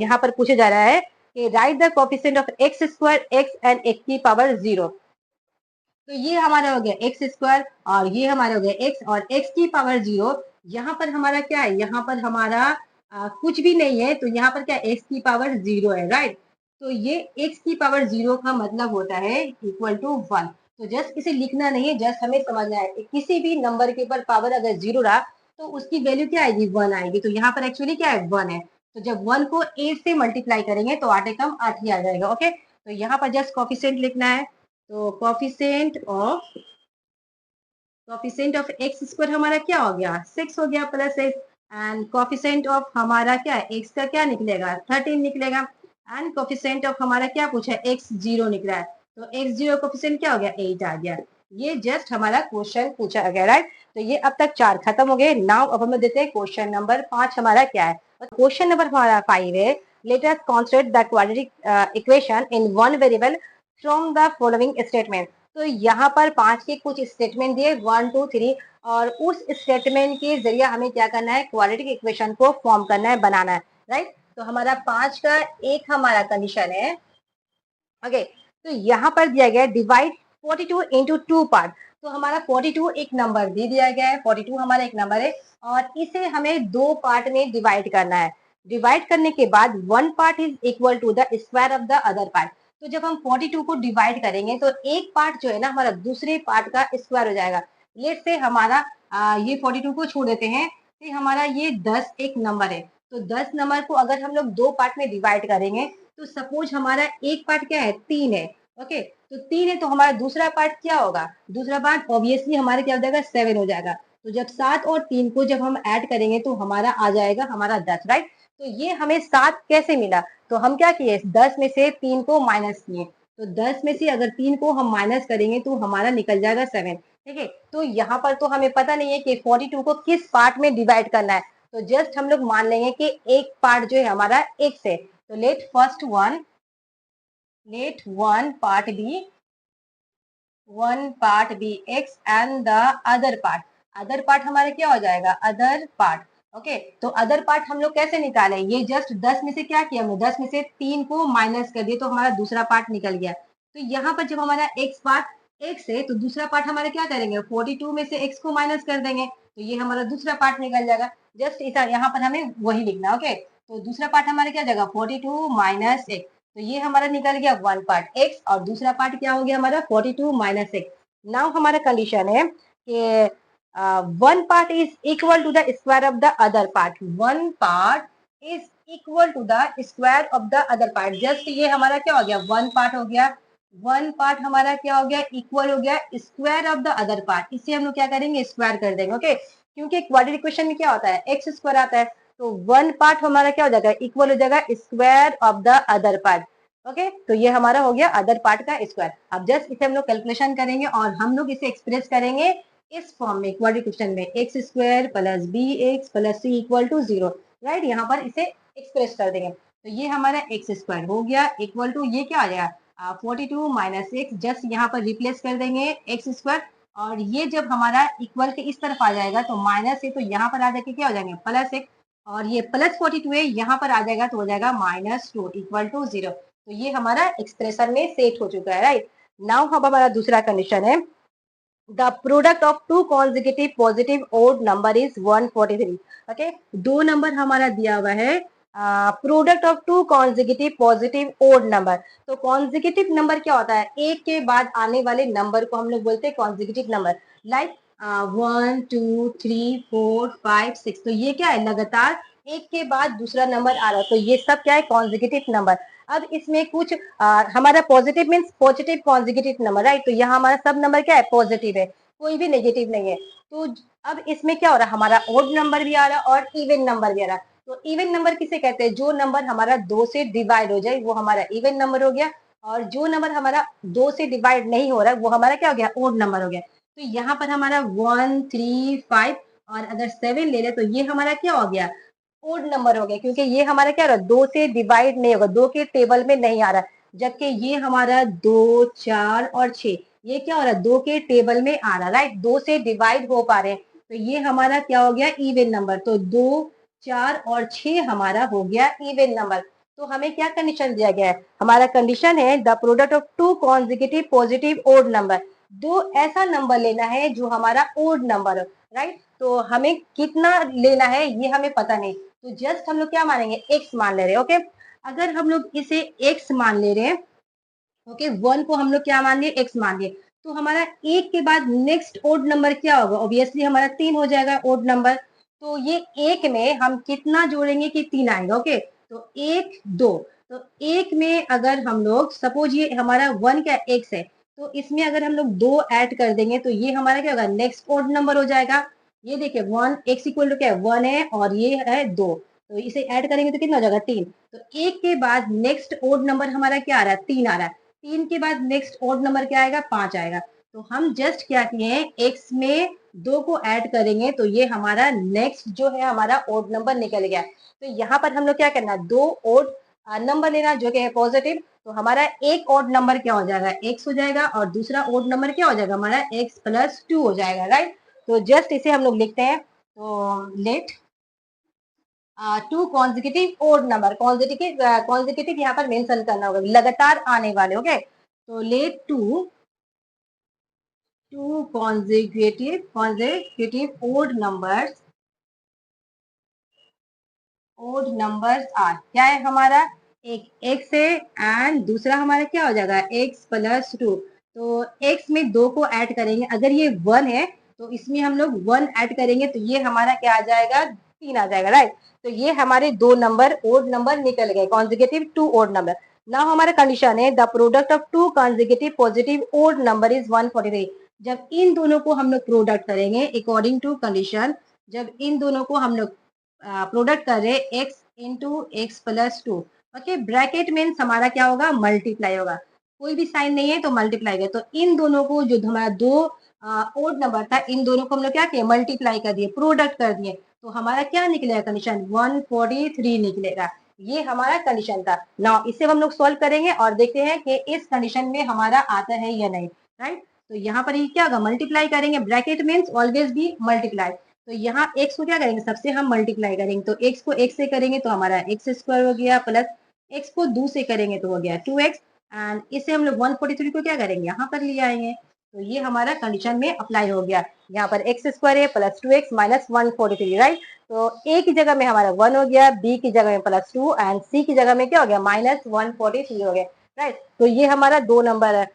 यहाँ पर पूछा जा रहा है कि right the coefficient of x² x and x की पावर 0। तो ये हमारा हो गया x², और ये हमारा हो गया x, और x की पावर 0। यहाँ पर हमारा क्या है, यहाँ पर हमारा कुछ भी नहीं है, तो यहाँ पर क्या है, x की पावर 0 है, राइट। तो ये x की पावर 0 का मतलब होता है इक्वल टू 1। तो जस्ट इसे लिखना नहीं है, जस्ट हमें समझना है कि किसी भी नंबर के ऊपर पावर अगर 0 रहा तो उसकी वैल्यू क्या आएगी, 1 आएगी। तो यहाँ पर एक्चुअली क्या है, 1 है। तो जब 1 को 8 से मल्टीप्लाई करेंगे तो 8 कम 8 ही आ जाएगा। ओके, तो यहाँ पर जस्ट कोफिशिएंट लिखना है। तो कोफिशिएंट ऑफ x² हमारा क्या हो गया, 6 हो गया, plus x। And coefficient of हमारा क्या है, x का क्या निकलेगा, 13 निकलेगा। एंड कोफिशिएंट ऑफ हमारा क्या पूछा है, x0 निकला है। तो x0 कोफिशिएंट क्या हो गया, 8 आ गया। ये जस्ट हमारा क्वेश्चन पूछा गया, राइट। तो ये अब तक 4 खत्म हो गए। नाउ अब हम देते हैं क्वेश्चन नंबर 5 हमारा क्या है। क्वेश्चन नंबर हमारा 5 है, let us construct the quadratic equation in one variable from the following statement. तो यहाँ पर 5 के कुछ स्टेटमेंट दिए, 1 2 3, और उस स्टेटमेंट के जरिए हमें क्या करना है, क्वाड्रेटिक इक्वेशन को फॉर्म करना है, बनाना है, राइट। तो हमारा 5 का एक हमारा कंडीशन है, ओके। तो यहाँ पर दिया गया है डिवाइड 42 इंटू 2 पार्ट। तो हमारा 42 एक नंबर दे दिया गया है, 42 हमारा एक नंबर है, और इसे हमें 2 पार्ट में डिवाइड करना है। डिवाइड करने के बाद 1 part is equal to the square of the other part. तो जब हम 42 को डिवाइड करेंगे तो एक पार्ट जो है ना हमारा दूसरे पार्ट का स्क्वायर हो जाएगा। लेट से हमारा ये 42 को छोड़ देते हैं, तो हमारा ये 10 एक नंबर है। तो 10 नंबर को अगर हम लोग 2 पार्ट में डिवाइड करेंगे, तो सपोज हमारा एक पार्ट क्या है, 3 है, ओके। तो 3 है, तो हमारा दूसरा पार्ट क्या होगा, दूसरा पार्ट ऑब्वियसली हमारे क्या हो जाएगा, 7 हो जाएगा। तो जब 7 और 3 को जब हम ऐड करेंगे तो हमारा आ जाएगा हमारा 10, राइट। तो ये हमें 7 कैसे मिला, तो हम क्या किए, 10 में से 3 को माइनस किए। तो 10 में से अगर 3 को हम माइनस करेंगे तो हमारा निकल जाएगा 7, ठीक है। तो यहाँ पर तो हमें पता नहीं है कि 42 को किस पार्ट में डिवाइड करना है। तो जस्ट हम लोग मान लेंगे कि एक पार्ट जो है हमारा x है। तो let one part be x and the other part हमारा क्या हो जाएगा, अदर पार्ट, ओके। तो अदर पार्ट हम लोग कैसे निकाले, ये जस्ट 10 में से क्या किया हमने, 10 में से 3 को माइनस कर दिया, तो हमारा दूसरा पार्ट निकल गया। तो यहाँ पर जब हमारा x पार्ट x है, तो दूसरा पार्ट हमारा क्या करेंगे, 42 में से x को माइनस कर देंगे, तो ये हमारा दूसरा पार्ट निकल जाएगा। जस्ट इस यहाँ पर हमें वही लिखना, ओके। तो दूसरा पार्ट हमारा क्या जाएगा, 42 माइनस x। तो ये हमारा निकल गया 1 पार्ट x, और दूसरा पार्ट क्या हो गया हमारा 42 माइनस x। नाउ हमारा कंडीशन है कि 1 part is equal to the square of the other part, 1 part is equal to the square of the other part. Just ये हमारा क्या हो गया, 1 पार्ट हो गया, 1 पार्ट हमारा क्या हो गया, इक्वल हो गया square of the other part. इसे हम लोग क्या करेंगे, स्क्वायर कर देंगे, ओके। क्योंकि क्वाड्रेटिक इक्वेशन में क्या होता है, एक्स स्क्वायर आता है। तो 1 पार्ट हमारा क्या हो जाएगा, इक्वल हो जाएगा square of the other part, okay. तो ये हमारा हो गया अदर पार्ट का स्क्वायर। अब जस्ट इसे हम लोग कैलकुलेशन करेंगे और हम लोग इसे एक्सप्रेस करेंगे इस फॉर्म में, क्वाड्रेटिक इक्वेशन में, x square plus B x plus C equal to 0, right. यहाँ पर इसे एक्सप्रेस कर देंगे। तो ये हमारा एक्स स्क्वायर हो गया इक्वल टू, ये क्या आ जाएगा 42 माइनस एक्स, जस्ट यहाँ पर रिप्लेस कर देंगे एक्स स्क्वायर, और ये जब हमारा इक्वल के इस तरफ आ जाएगा तो माइनस है, तो यहाँ पर आ जाके क्या हो जाएंगे, प्लस एक्स, और ये प्लस 42 है, यहाँ पर आ जाएगा तो हो जाएगा -2 इक्वल टू 0। तो ये हमारा एक्सप्रेशन में सेट हो चुका है, राइट। नाउ अब हमारा दूसरा कंडीशन है, the product of two consecutive positive odd number is 143, okay. दो नंबर हमारा दिया हुआ है, product of two consecutive positive odd number. तो कॉन्जिक्यूटिव नंबर क्या होता है, एक के बाद आने वाले नंबर को हम लोग बोलते हैं कॉन्जिक्यूटिव नंबर, लाइक 1 2 3 4 5 6। तो ये क्या है, लगातार एक के बाद दूसरा नंबर आ रहा है, तो ये सब क्या है, कॉन्जिक्यूटिव नंबर। अब इसमें कुछ हमारा positive means positive consecutive number, right. तो यहाँ हमारा सब नंबर क्या है, पॉजिटिव है, कोई भी नेगेटिव नहीं है। तो अब इसमें क्या हो रहा है, हमारा ओड नंबर भी आ रहा है और इवन नंबर भी आ रहा है। तो इवन नंबर किसे कहते हैं, जो नंबर हमारा 2 से डिवाइड हो जाए वो हमारा इवन नंबर हो गया, और जो नंबर हमारा 2 से डिवाइड नहीं हो रहा है वो हमारा क्या हो गया, ओड नंबर हो गया। तो यहाँ पर हमारा 1 3 5 और अगर 7 ले ले तो ये हमारा क्या हो गया, ओड नंबर हो गया, क्योंकि ये हमारा क्या हो रहा है, 2 से डिवाइड नहीं होगा, 2 के टेबल में नहीं आ रहा है। जबकि ये हमारा 2 4 और 6, ये क्या हो रहा है, 2 के टेबल में आ रहा है, राइट। 2 से डिवाइड हो पा रहे हैं, तो ये हमारा क्या हो गया, इवन नंबर। तो 2 4 और 6 हमारा हो गया इवन नंबर। तो हमें क्या कंडीशन दिया गया है, हमारा कंडीशन है the product of two consecutive positive odd number. दो ऐसा नंबर लेना है जो हमारा ओड नंबर हो, राइट। तो हमें कितना लेना है ये हमें पता नहीं, तो जस्ट हम लोग क्या मानेंगे, x मान ले रहे हैं, ओके। अगर हम लोग इसे x मान ले रहे हैं, ओके, 1 को हम लोग क्या मान लिए, x मान लिए, तो हमारा एक के बाद नेक्स्ट ओड नंबर क्या होगा, ऑब्वियसली हमारा 3 हो जाएगा ओड नंबर। तो ये एक में हम कितना जोड़ेंगे कि 3 आएगा, ओके। तो 1 2, तो एक में अगर हम लोग सपोज ये हमारा 1 क्या x है, तो इसमें अगर हम लोग 2 ऐड कर देंगे तो ये हमारा क्या होगा, नेक्स्ट ओड नंबर हो जाएगा। ये देखिए 1 x इक्वल टू क्या है, 1 है, और ये है 2, तो इसे ऐड करेंगे तो कितना हो जाएगा, 3। तो एक के बाद नेक्स्ट ओड नंबर हमारा क्या आ रहा है, 3 आ रहा है। 3 के बाद नेक्स्ट ओड नंबर क्या आएगा, 5 आएगा। तो हम जस्ट क्या किए हैं, x में 2 को ऐड करेंगे तो ये हमारा नेक्स्ट जो है हमारा ओड नंबर निकल गया। तो यहाँ पर हम लोग क्या करना है, 2 ओड नंबर लेना जो कि है पॉजिटिव। तो हमारा एक ओड नंबर क्या हो जाएगा, x हो जाएगा, और दूसरा ओड नंबर क्या हो जाएगा हमारा x+2 हो जाएगा, राइट। तो जस्ट इसे हम लोग लिखते हैं, तो let two consecutive odd number, consecutive यहाँ पर मेंशन करना होगा, लगातार आने वाले, ओके। तो let two consecutive odd numbers are, क्या है हमारा, एक x है एंड दूसरा हमारा क्या हो जाएगा x+2। तो x में 2 को ऐड करेंगे, अगर ये 1 है तो इसमें हम लोग 1 ऐड करेंगे तो ये हमारा क्या आ जाएगा, 3 आ जाएगा, राइट। तो ये हमारे 2 नंबर ओड नंबर निकल गए, कॉन्जिक्यूटिव 2 ओड नंबर। नाउ हमारा कंडीशन है the product of 2 consecutive positive odd number is 143। जब इन दोनों को हम लोग प्रोडक्ट करेंगे अकॉर्डिंग टू कंडीशन, जब इन दोनों को हम लोग प्रोडक्ट कर रहे x into x+2, okay. Bracket means हमारा क्या होगा, मल्टीप्लाई होगा, कोई भी साइन नहीं है तो मल्टीप्लाई होगा। तो इन दोनों को जो हमारा 2 ओड नंबर था, इन दोनों को हम लोग क्या किए, मल्टीप्लाई कर दिए, प्रोडक्ट कर दिए, तो हमारा क्या निकलेगा कंडीशन, 143 निकलेगा। ये हमारा कंडीशन था। नाउ इसे हम लोग सॉल्व करेंगे और देखते हैं कि इस कंडीशन में हमारा आता है या नहीं, राइट। तो यहाँ पर ये क्या होगा, मल्टीप्लाई करेंगे, ब्रैकेट मीन्स ऑलवेज भी मल्टीप्लाई। तो यहाँ x को क्या करेंगे, सबसे हम मल्टीप्लाई करेंगे, तो x को x से करेंगे तो हमारा x² हो गया, प्लस x को 2 से करेंगे तो हो गया 2x, एंड इसे हम लोग 143 को क्या करेंगे, यहाँ पर ले आएंगे। तो ये हमारा कंडीशन में अप्लाई हो गया। यहाँ पर x² है प्लस 2x माइनस 143, राइट। तो a की जगह में हमारा 1 हो गया, b की जगह में +2 एंड c की जगह में क्या हो गया, -143 हो गया, राइट। तो ये हमारा 2 नंबर है,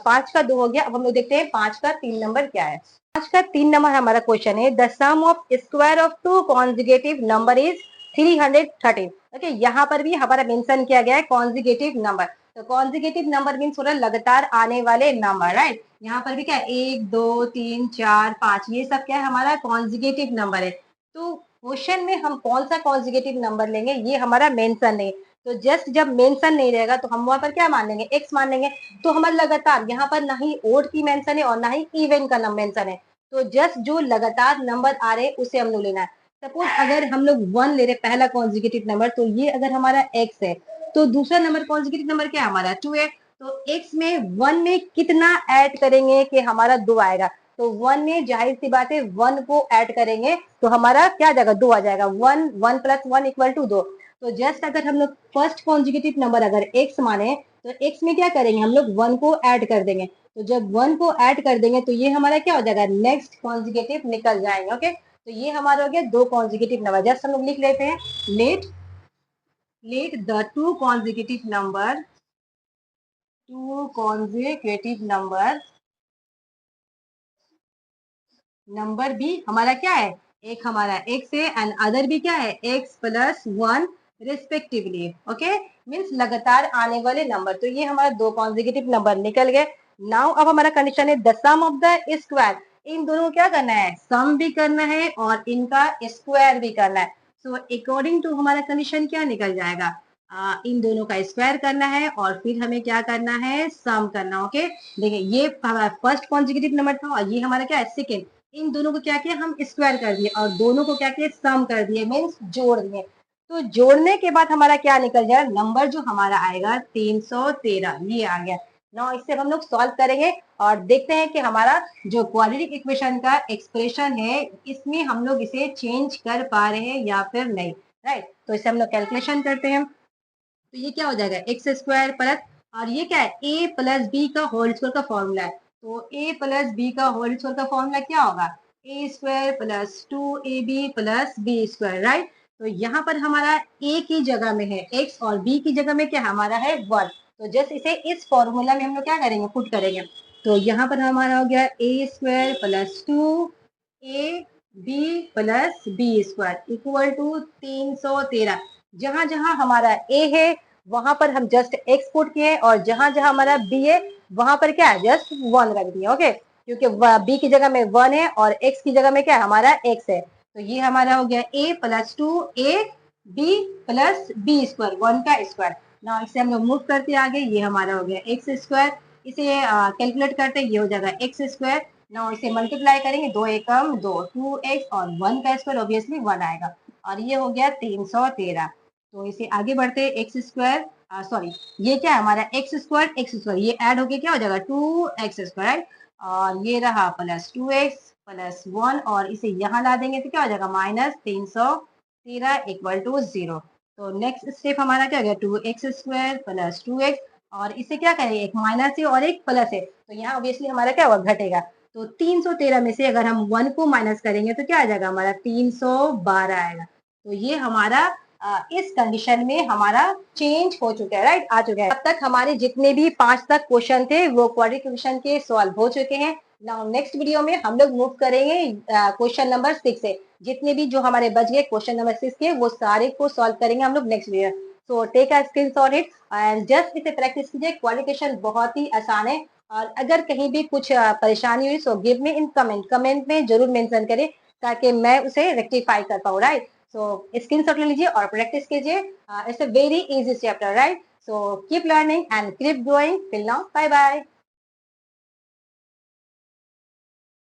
5 का 2 हो गया। अब हम लोग देखते हैं 5 का 3 नंबर क्या है। आज का 3 नंबर हमारा क्वेश्चन है the sum of square of 2 conjugative number is 313, okay. यहाँ पर भी हमारा मेंशन किया गया है कॉन्जिगेटिव नंबर। तो कॉन्जिगेटिव नंबर मीन्स हो रहा है लगातार आने वाले नंबर, राइट। यहाँ पर भी क्या है, 1 2 3 4 5, ये सब क्या है हमारा कॉन्जिगेटिव नंबर है। तो क्वेश्चन में हम कौन सा कॉन्जिगेटिव नंबर लेंगे ये हमारा मेंशन है। तो जस्ट जब मेंशन नहीं रहेगा तो हम वहां पर क्या मान लेंगे, एक्स मान लेंगे। तो हमारा लगातार यहाँ पर ना ही ओड की मेंशन है और ना ही इवन का मेंशन है। तो जस्ट जो लगातार नंबर आ रहे हैं उसे हम लोग लेना है। सपोज अगर हम लोग 1 ले रहे पहला कॉन्जिक्यूटिव नंबर, तो ये अगर हमारा x है, तो दूसरा नंबर कॉन्जिक्यूटिव नंबर क्या है हमारा 2 है। तो x में 1 में कितना ऐड करेंगे कि हमारा 2 आएगा। तो 1 में जाहिर सी बात है 1 को ऐड करेंगे तो हमारा क्या आ जाएगा, 2 आ जाएगा। 1 1 + 1 = 2। तो जस्ट अगर हम लोग फर्स्ट कॉन्जिक्यूटिव नंबर अगर x माने तो x में क्या करेंगे, हम लोग 1 को ऐड कर देंगे। तो जब 1 को ऐड कर देंगे तो ये हमारा क्या हो जाएगा, नेक्स्ट कॉन्जिक्यूटिव निकल जाएंगे, ओके। तो ये हमारा हो गया 2 कॉन्जिक्यूटिव नंबर। जस्ट हम लोग लिख लेते हैं, let let the two consecutive number भी हमारा क्या है, एक हमारा x है एंड अदर भी क्या है x+1 रिस्पेक्टिवली, ओके। मीन्स लगातार आने वाले नंबर। तो ये हमारा 2 कॉन्जिक्यूटिव नंबर निकल गए। नाउ अब हमारा कंडीशन है the sum of the square, इन दोनों को क्या करना है, सम भी करना है और इनका स्क्वायर भी करना है। सो अकॉर्डिंग टू हमारा कंडीशन क्या निकल जाएगा, इन दोनों का स्क्वायर करना है और फिर हमें क्या करना है, सम करना, ओके। देखिए ये हमारा फर्स्ट कॉन्जिक्यूटिव नंबर था और ये हमारा क्या है सेकेंड। इन दोनों को क्या किया, हम स्क्वायर कर दिए और दोनों को क्या किया, सम कर दिए, मीन्स जोड़ दिए। तो जोड़ने के बाद हमारा क्या निकल जाएगा, नंबर जो हमारा आएगा 313, ये आ गया। ना इससे हम लोग सॉल्व करेंगे और देखते हैं कि हमारा जो क्वाड्रेटिक इक्वेशन का एक्सप्रेशन है इसमें हम लोग इसे चेंज कर पा रहे हैं या फिर नहीं, राइट। तो इसे हम लोग कैलकुलेशन करते हैं। तो ये क्या हो जाएगा, x² प्लस, और ये क्या है, a+b का होल स्क्वायर का फॉर्मूला है। तो a+b का होल स्क्वायर का फॉर्मूला क्या होगा, a² + 2ab + b², राइट। तो यहाँ पर हमारा a की जगह में है x और b की जगह में क्या हमारा है 1। तो जस्ट इसे इस फॉर्मूला में हम लोग क्या करेंगे, पुट करेंगे। तो यहाँ पर हमारा हो गया a² + 2ab + b² = 313। जहां जहां हमारा a है वहां पर हम जस्ट x पुट किए और जहां जहां हमारा b है वहां पर क्या है, जस्ट 1 रख दिए, ओके। क्योंकि b की जगह में 1 है और x की जगह में क्या है, हमारा x है। तो ये हमारा हो गया a + 2ab + b², 1 का स्क्वायर। ना इसे हम लोग मूव करते आगे, ये हमारा हो गया x²। इसे कैलकुलेट करते हैं, ये हो जाएगा एक्स स्क्वायर। नाउ इसे मल्टीप्लाई करेंगे, 2 एकम 2, 2x और 1 का स्क्वायर ऑब्वियसली 1 आएगा, और ये हो गया 313। तो इसे आगे बढ़ते, एक्स स्क्वायर सॉरी, ये क्या है हमारा एक्स स्क्वायर ये ऐड होके क्या हो जाएगा 2x स्क्वायर, और ये रहा प्लस 2x प्लस 1, और इसे यहाँ ला देंगे तो क्या हो जाएगा माइनस 313 इक्वल टू 0। तो नेक्स्ट स्टेप हमारा क्या हो गया 2x स्क्वायर प्लस 2x, और इसे क्या करेंगे एक माइनस है और एक प्लस है, तो यहाँ ऑब्वियसली हमारा क्या होगा घटेगा। तो 313 में से अगर हम 1 को माइनस करेंगे तो क्या आ जाएगा हमारा 312 आएगा। तो ये हमारा इस कंडीशन में हमारा चेंज हो चुका है, राइट, आ चुका है। अब तक हमारे जितने भी 5 तक क्वेश्चन थे वो क्वाड्रेटिक इक्वेशन के सॉल्व हो चुके हैं। नाउ नेक्स्ट वीडियो में हम लोग मूव करेंगे क्वेश्चन नंबर 6 से। जितने भी जो हमारे बच गए क्वेश्चन नंबर 6 के वो सारे को सॉल्व करेंगे हम लोग next video. So take a screenshot it and just इसे प्रैक्टिस कीजिए, क्वालिफिकेशन बहुत ही आसान है। और अगर कहीं भी कुछ परेशानी हुई so give me in comment में जरूर मेंशन करें ताकि मैं उसे रेक्टिफाई कर पाऊँ, राइट। सो स्क्रीनशॉट ले लीजिए और प्रैक्टिस कीजिए। It's a very easy chapter, right. So keep learning and keep growing. Till now, bye bye.